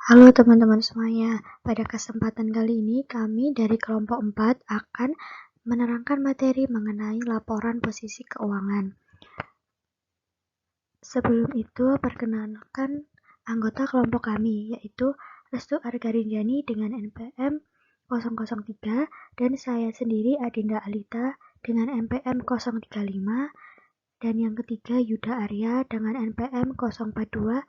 Halo teman-teman semuanya, pada kesempatan kali ini kami dari kelompok 4 akan menerangkan materi mengenai laporan posisi keuangan. Sebelum itu, perkenalkan anggota kelompok kami, yaitu Restu Argarinjani dengan NPM 003 dan saya sendiri Adinda Alita dengan NPM 035 dan yang ketiga Yuda Arya dengan NPM 042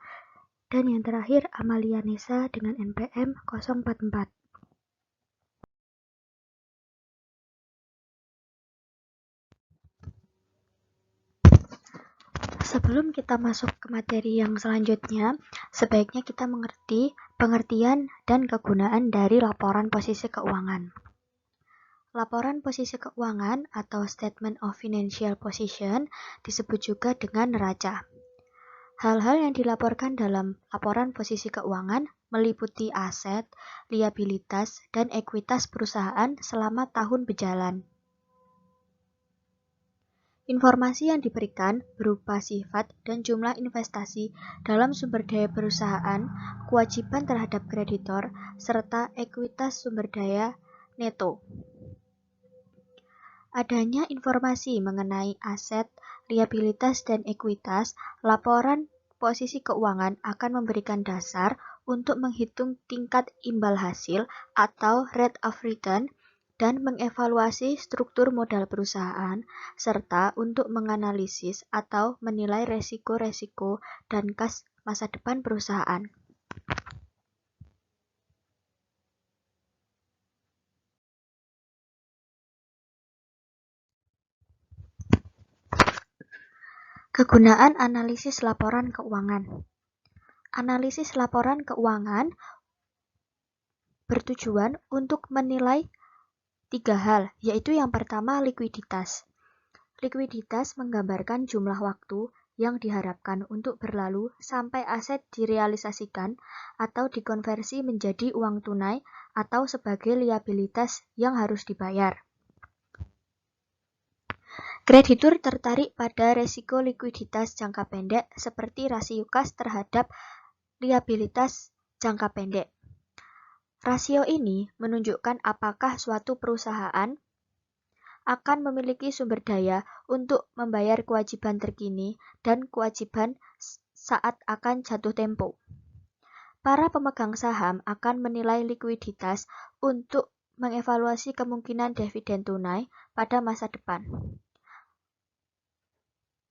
dan yang terakhir Amalia Nesa dengan NPM 044. Sebelum kita masuk ke materi yang selanjutnya, sebaiknya kita mengerti pengertian dan kegunaan dari laporan posisi keuangan. Laporan posisi keuangan atau Statement of Financial Position disebut juga dengan neraca. Hal-hal yang dilaporkan dalam laporan posisi keuangan meliputi aset, liabilitas, dan ekuitas perusahaan selama tahun berjalan. Informasi yang diberikan berupa sifat dan jumlah investasi dalam sumber daya perusahaan, kewajiban terhadap kreditor, serta ekuitas sumber daya neto. Adanya informasi mengenai aset, liabilitas, dan ekuitas, laporan posisi keuangan akan memberikan dasar untuk menghitung tingkat imbal hasil atau rate of return dan mengevaluasi struktur modal perusahaan, serta untuk menganalisis atau menilai resiko-resiko dan kas masa depan perusahaan. Kegunaan analisis laporan keuangan. Analisis laporan keuangan bertujuan untuk menilai 3 hal, yaitu yang pertama likuiditas. Likuiditas menggambarkan jumlah waktu yang diharapkan untuk berlalu sampai aset direalisasikan atau dikonversi menjadi uang tunai atau sebagai liabilitas yang harus dibayar. Kreditur tertarik pada resiko likuiditas jangka pendek seperti rasio kas terhadap liabilitas jangka pendek. Rasio ini menunjukkan apakah suatu perusahaan akan memiliki sumber daya untuk membayar kewajiban terkini dan kewajiban saat akan jatuh tempo. Para pemegang saham akan menilai likuiditas untuk mengevaluasi kemungkinan dividen tunai pada masa depan.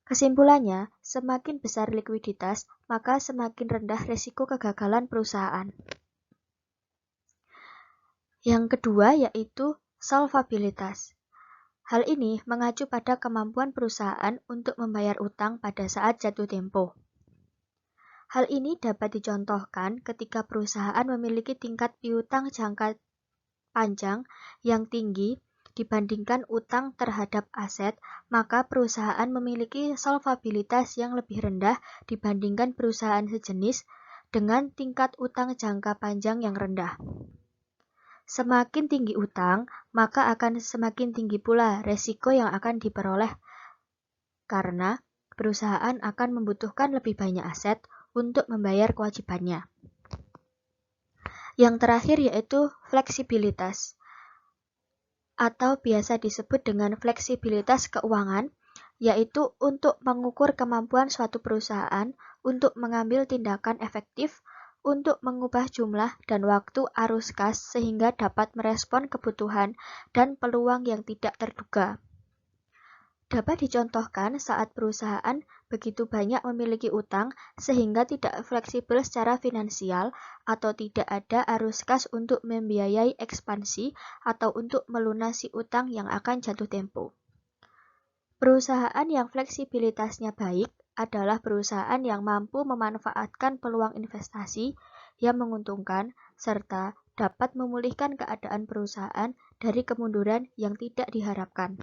Kesimpulannya, semakin besar likuiditas, maka semakin rendah risiko kegagalan perusahaan. Yang kedua yaitu solvabilitas. Hal ini mengacu pada kemampuan perusahaan untuk membayar utang pada saat jatuh tempo. Hal ini dapat dicontohkan ketika perusahaan memiliki tingkat piutang jangka panjang yang tinggi dibandingkan utang terhadap aset, maka perusahaan memiliki solvabilitas yang lebih rendah dibandingkan perusahaan sejenis dengan tingkat utang jangka panjang yang rendah. Semakin tinggi utang, maka akan semakin tinggi pula resiko yang akan diperoleh karena perusahaan akan membutuhkan lebih banyak aset untuk membayar kewajibannya. Yang terakhir yaitu fleksibilitas atau biasa disebut dengan fleksibilitas keuangan, yaitu untuk mengukur kemampuan suatu perusahaan untuk mengambil tindakan efektif untuk mengubah jumlah dan waktu arus kas sehingga dapat merespon kebutuhan dan peluang yang tidak terduga. Dapat dicontohkan saat perusahaan begitu banyak memiliki utang sehingga tidak fleksibel secara finansial atau tidak ada arus kas untuk membiayai ekspansi atau untuk melunasi utang yang akan jatuh tempo. Perusahaan yang fleksibilitasnya baik adalah perusahaan yang mampu memanfaatkan peluang investasi yang menguntungkan serta dapat memulihkan keadaan perusahaan dari kemunduran yang tidak diharapkan.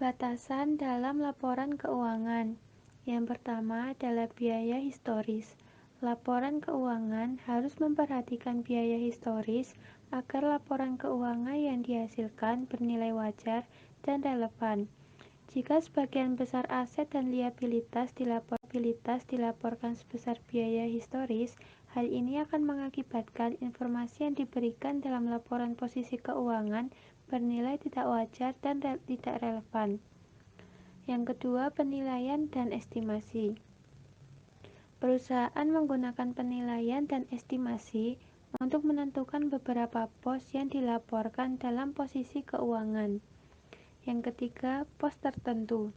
Batasan dalam laporan keuangan. Yang pertama adalah biaya historis. Laporan keuangan harus memperhatikan biaya historis agar laporan keuangan yang dihasilkan bernilai wajar dan relevan. Jika sebagian besar aset dan liabilitas dilaporkan sebesar biaya historis, hal ini akan mengakibatkan informasi yang diberikan dalam laporan posisi keuangan bernilai tidak wajar dan tidak relevan. Yang kedua, penilaian dan estimasi. Perusahaan menggunakan penilaian dan estimasi untuk menentukan beberapa pos yang dilaporkan dalam posisi keuangan. Yang ketiga, pos tertentu.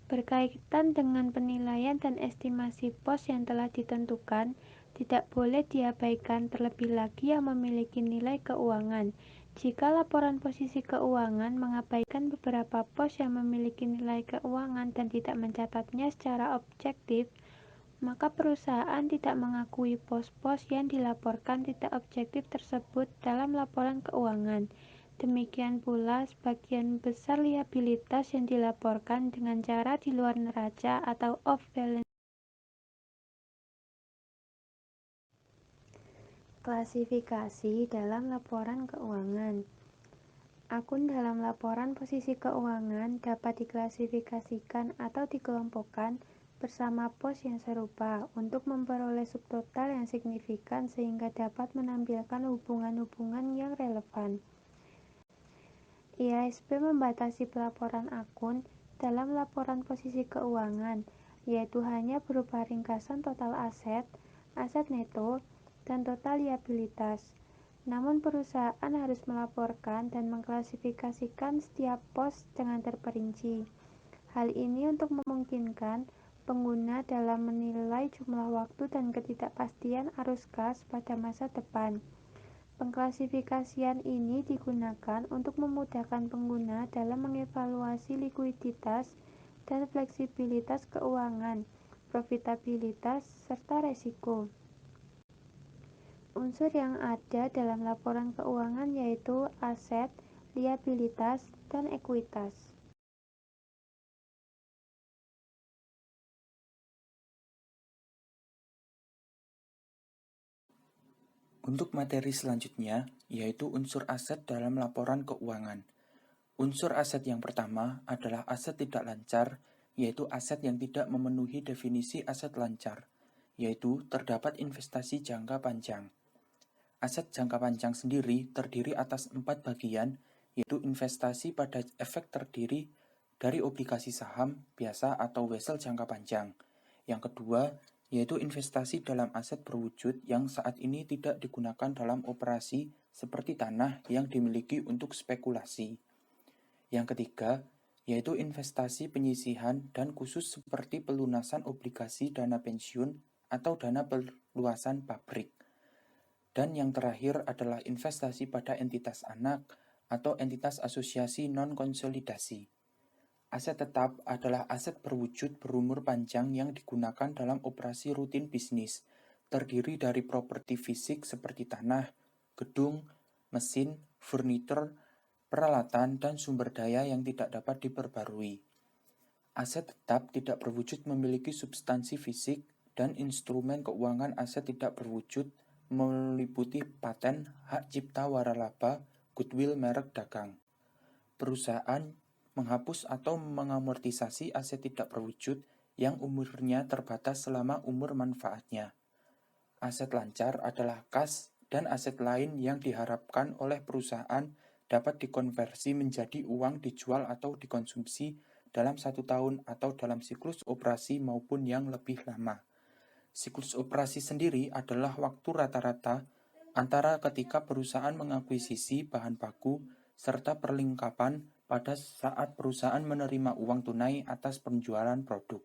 Berkaitan dengan penilaian dan estimasi pos yang telah ditentukan, tidak boleh diabaikan terlebih lagi yang memiliki nilai keuangan. Jika laporan posisi keuangan mengabaikan beberapa pos yang memiliki nilai keuangan dan tidak mencatatnya secara objektif, maka perusahaan tidak mengakui pos-pos yang dilaporkan tidak objektif tersebut dalam laporan keuangan. Demikian pula, sebagian besar liabilitas yang dilaporkan dengan cara di luar neraca atau off-balance. Klasifikasi dalam laporan keuangan. Akun dalam laporan posisi keuangan dapat diklasifikasikan atau dikelompokkan bersama pos yang serupa untuk memperoleh subtotal yang signifikan sehingga dapat menampilkan hubungan-hubungan yang relevan. IASB membatasi pelaporan akun dalam laporan posisi keuangan, yaitu hanya berupa ringkasan total aset, aset neto, dan total liabilitas. Namun perusahaan harus melaporkan dan mengklasifikasikan setiap pos dengan terperinci. Hal ini untuk memungkinkan pengguna dalam menilai jumlah waktu dan ketidakpastian arus kas pada masa depan. Pengklasifikasian ini digunakan untuk memudahkan pengguna dalam mengevaluasi likuiditas dan fleksibilitas keuangan, profitabilitas, serta resiko. Unsur yang ada dalam laporan keuangan yaitu aset, liabilitas, dan ekuitas. Untuk materi selanjutnya, yaitu unsur aset dalam laporan keuangan. Unsur aset yang pertama adalah aset tidak lancar, yaitu aset yang tidak memenuhi definisi aset lancar, yaitu terdapat investasi jangka panjang. Aset jangka panjang sendiri terdiri atas 4 bagian, yaitu investasi pada efek terdiri dari obligasi saham biasa atau wesel jangka panjang. Yang kedua, yaitu investasi dalam aset berwujud yang saat ini tidak digunakan dalam operasi seperti tanah yang dimiliki untuk spekulasi. Yang ketiga, yaitu investasi penyisihan dan khusus seperti pelunasan obligasi dana pensiun atau dana perluasan pabrik. Dan yang terakhir adalah investasi pada entitas anak atau entitas asosiasi non-konsolidasi. Aset tetap adalah aset berwujud berumur panjang yang digunakan dalam operasi rutin bisnis, terdiri dari properti fisik seperti tanah, gedung, mesin, furnitur, peralatan, dan sumber daya yang tidak dapat diperbarui. Aset tetap tidak berwujud memiliki substansi fisik dan instrumen keuangan aset tidak berwujud meliputi paten, hak cipta waralaba, goodwill merek dagang. Perusahaan menghapus atau mengamortisasi aset tidak berwujud yang umurnya terbatas selama umur manfaatnya. Aset lancar adalah kas dan aset lain yang diharapkan oleh perusahaan dapat dikonversi menjadi uang dijual atau dikonsumsi dalam 1 tahun atau dalam siklus operasi maupun yang lebih lama. Siklus operasi sendiri adalah waktu rata-rata antara ketika perusahaan mengakuisisi bahan baku serta perlengkapan pada saat perusahaan menerima uang tunai atas penjualan produk.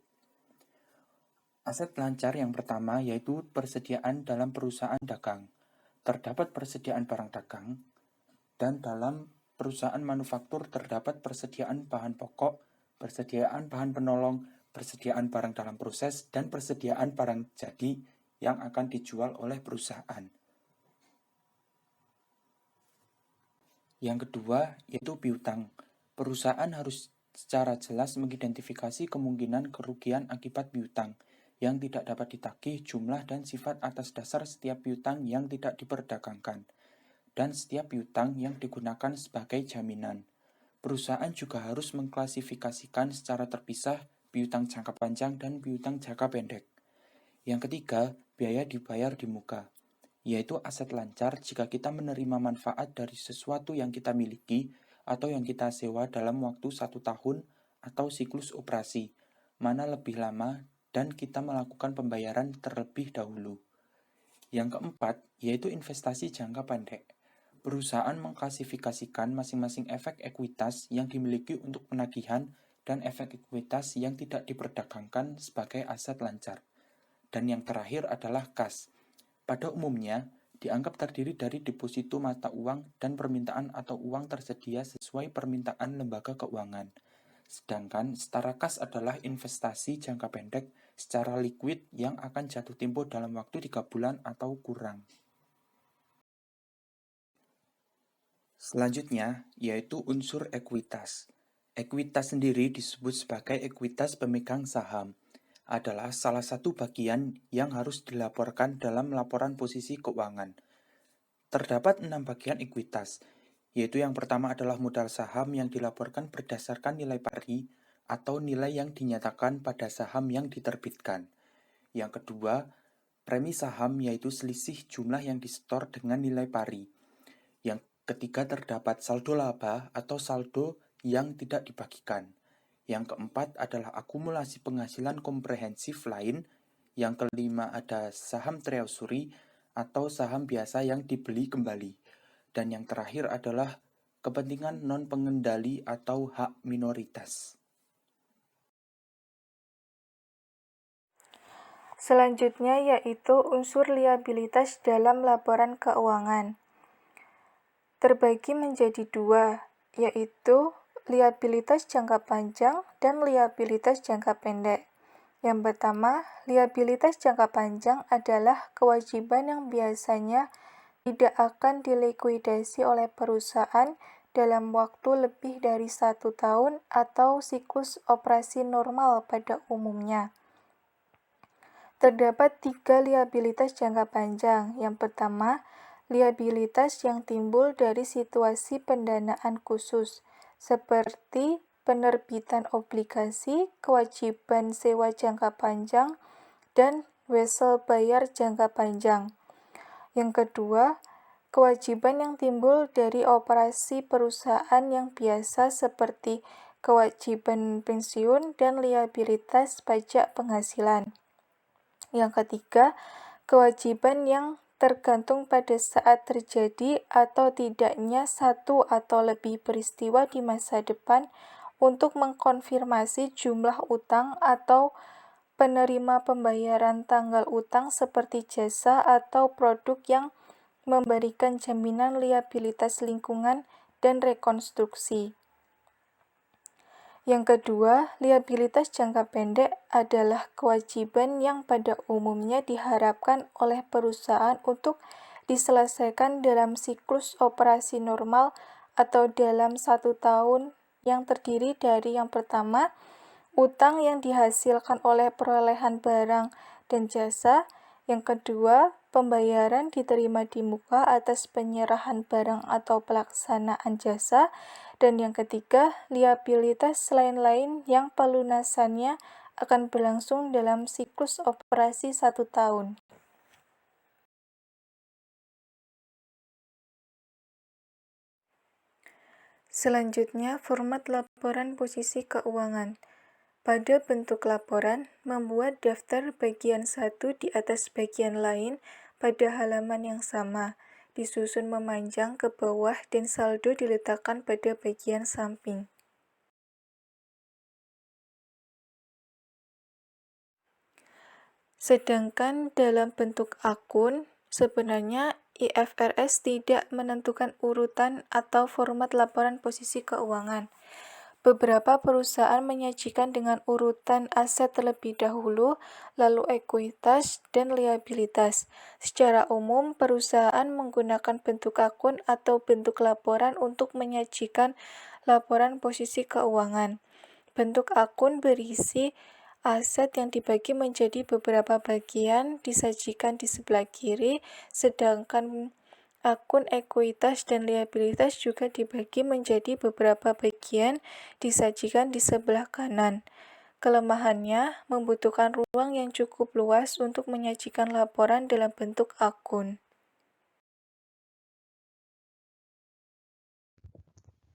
Aset lancar yang pertama yaitu persediaan dalam perusahaan dagang. Terdapat persediaan barang dagang, dan dalam perusahaan manufaktur terdapat persediaan bahan pokok, persediaan bahan penolong, persediaan barang dalam proses, dan persediaan barang jadi yang akan dijual oleh perusahaan. Yang kedua, yaitu piutang. Perusahaan harus secara jelas mengidentifikasi kemungkinan kerugian akibat piutang yang tidak dapat ditagih jumlah dan sifat atas dasar setiap piutang yang tidak diperdagangkan, dan setiap piutang yang digunakan sebagai jaminan. Perusahaan juga harus mengklasifikasikan secara terpisah piutang jangka panjang dan piutang jangka pendek. Yang ketiga, biaya dibayar di muka, yaitu aset lancar jika kita menerima manfaat dari sesuatu yang kita miliki atau yang kita sewa dalam waktu 1 tahun atau siklus operasi, mana lebih lama dan kita melakukan pembayaran terlebih dahulu. Yang keempat, yaitu investasi jangka pendek. Perusahaan mengklasifikasikan masing-masing efek ekuitas yang dimiliki untuk penagihan dan efek ekuitas yang tidak diperdagangkan sebagai aset lancar. Dan yang terakhir adalah kas. Pada umumnya, dianggap terdiri dari deposito mata uang dan permintaan atau uang tersedia sesuai permintaan lembaga keuangan. Sedangkan setara kas adalah investasi jangka pendek secara liquid yang akan jatuh tempo dalam waktu 3 bulan atau kurang. Selanjutnya, yaitu unsur ekuitas. Ekuitas sendiri disebut sebagai ekuitas pemegang saham. Adalah salah satu bagian yang harus dilaporkan dalam laporan posisi keuangan. Terdapat 6 bagian ekuitas, yaitu yang pertama adalah modal saham yang dilaporkan berdasarkan nilai pari atau nilai yang dinyatakan pada saham yang diterbitkan. Yang kedua, premi saham yaitu selisih jumlah yang disetor dengan nilai pari. Yang ketiga terdapat saldo laba atau saldo yang tidak dibagikan. Yang keempat adalah akumulasi penghasilan komprehensif lain. Yang kelima ada saham treasury atau saham biasa yang dibeli kembali. Dan yang terakhir adalah kepentingan non-pengendali atau hak minoritas. Selanjutnya yaitu unsur liabilitas dalam laporan keuangan. Terbagi menjadi 2, yaitu liabilitas jangka panjang dan liabilitas jangka pendek. Yang pertama, liabilitas jangka panjang adalah kewajiban yang biasanya tidak akan dilikuidasi oleh perusahaan dalam waktu lebih dari 1 tahun atau siklus operasi normal pada umumnya. Terdapat 3 liabilitas jangka panjang. Yang pertama, liabilitas yang timbul dari situasi pendanaan khusus, seperti penerbitan obligasi, kewajiban sewa jangka panjang, dan wesel bayar jangka panjang. Yang kedua, kewajiban yang timbul dari operasi perusahaan yang biasa seperti kewajiban pensiun dan liabilitas pajak penghasilan. Yang ketiga, kewajiban yang tergantung pada saat terjadi atau tidaknya satu atau lebih peristiwa di masa depan untuk mengkonfirmasi jumlah utang atau penerima pembayaran tanggal utang seperti jasa atau produk yang memberikan jaminan liabilitas lingkungan dan rekonstruksi. Yang kedua, liabilitas jangka pendek adalah kewajiban yang pada umumnya diharapkan oleh perusahaan untuk diselesaikan dalam siklus operasi normal atau dalam 1 tahun yang terdiri dari yang pertama, utang yang dihasilkan oleh perolehan barang dan jasa. Yang kedua, pembayaran diterima di muka atas penyerahan barang atau pelaksanaan jasa. Dan yang ketiga, liabilitas lain-lain yang pelunasannya akan berlangsung dalam siklus operasi 1 tahun. Selanjutnya, format laporan posisi keuangan. Pada bentuk laporan, membuat daftar bagian 1 di atas bagian lain pada halaman yang sama, disusun memanjang ke bawah dan saldo diletakkan pada bagian samping. Sedangkan dalam bentuk akun, sebenarnya IFRS tidak menentukan urutan atau format laporan posisi keuangan. Beberapa perusahaan menyajikan dengan urutan aset terlebih dahulu, lalu ekuitas dan liabilitas. Secara umum, perusahaan menggunakan bentuk akun atau bentuk laporan untuk menyajikan laporan posisi keuangan. Bentuk akun berisi aset yang dibagi menjadi beberapa bagian disajikan di sebelah kiri, sedangkan akun ekuitas dan liabilitas juga dibagi menjadi beberapa bagian disajikan di sebelah kanan. Kelemahannya membutuhkan ruang yang cukup luas untuk menyajikan laporan dalam bentuk akun.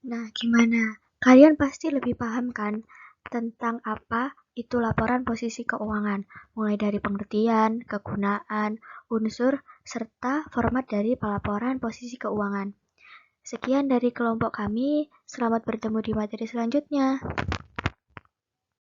Nah, gimana? Kalian pasti lebih paham kan tentang apa itu laporan posisi keuangan, mulai dari pengertian, kegunaan, unsur, serta format dari pelaporan posisi keuangan. Sekian dari kelompok kami, selamat bertemu di materi selanjutnya.